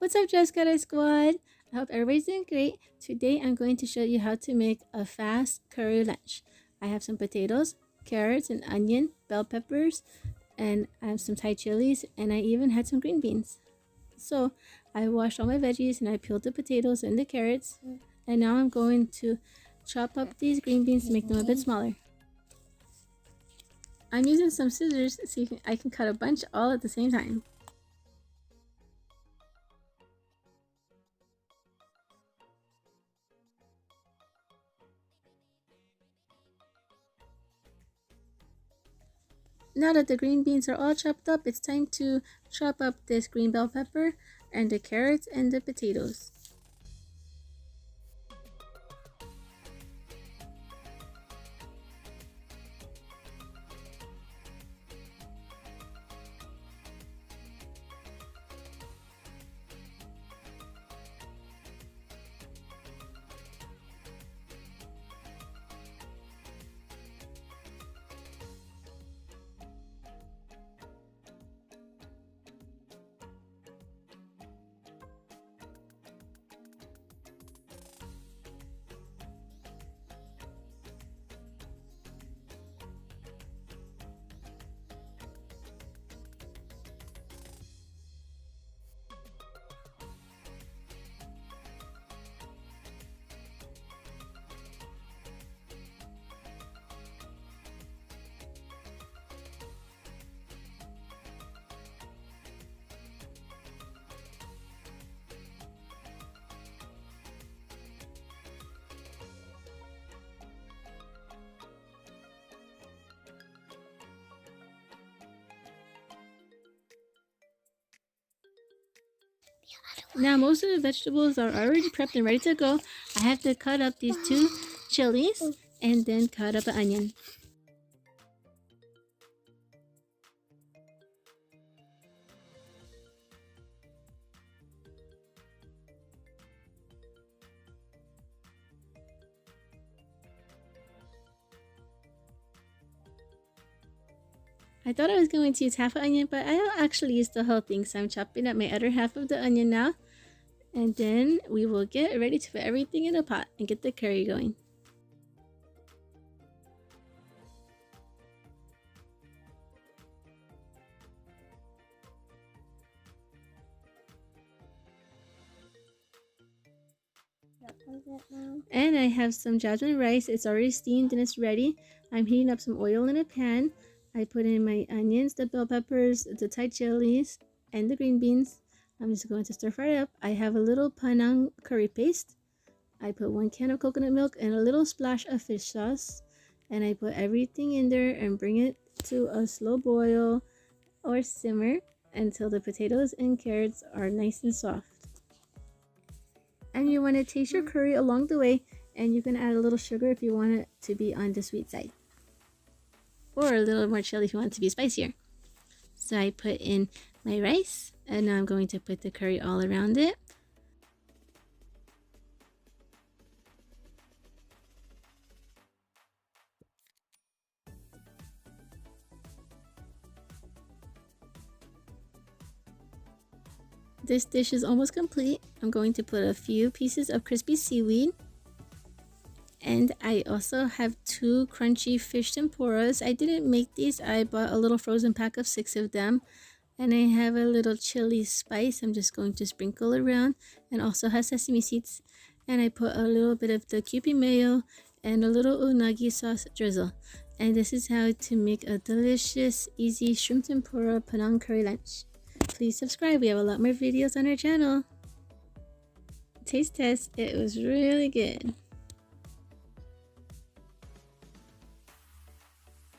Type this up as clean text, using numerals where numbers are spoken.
What's up, Just Gotta Squad? I hope everybody's doing great. Today I'm going to show you how to make a fast curry lunch. I have some potatoes, carrots, and onion, bell peppers, and I have some Thai chilies, and I even had some green beans. So I washed all my veggies and I peeled the potatoes and the carrots, and now I'm going to chop up these green beans to make them a bit smaller. I'm using some scissors so I can cut a bunch all at the same time. Now that the green beans are all chopped up, it's time to chop up this green bell pepper and the carrots and the potatoes. Now most of the vegetables are already prepped and ready to go. I have to cut up these two chilies and then cut up an onion. I thought I was going to use half an onion, but I'll actually use the whole thing, so I'm chopping up my other half of the onion now. And then we will get ready to put everything in a pot and get the curry going. And I have some jasmine rice. It's already steamed and it's ready. I'm heating up some oil in a pan. I put in my onions, the bell peppers, the Thai chilies, and the green beans. I'm just going to stir fry it up. I have a little Panang curry paste. I put 1 can of coconut milk and a little splash of fish sauce. And I put everything in there and bring it to a slow boil or simmer until the potatoes and carrots are nice and soft. And you want to taste your curry along the way, and you can add a little sugar if you want it to be on the sweet side, or a little more chili if you want it to be spicier. So I put in my rice, and now I'm going to put the curry all around it. This dish is almost complete. I'm going to put a few pieces of crispy seaweed. And I also have 2 crunchy fish tempuras. I didn't make these. I bought a little frozen pack of 6 of them. And I have a little chili spice I'm just going to sprinkle around, and also has sesame seeds. And I put a little bit of the Kewpie mayo and a little unagi sauce drizzle. And this is how to make a delicious, easy shrimp tempura Panang curry lunch. Please subscribe. We have a lot more videos on our channel. Taste test. It was really good.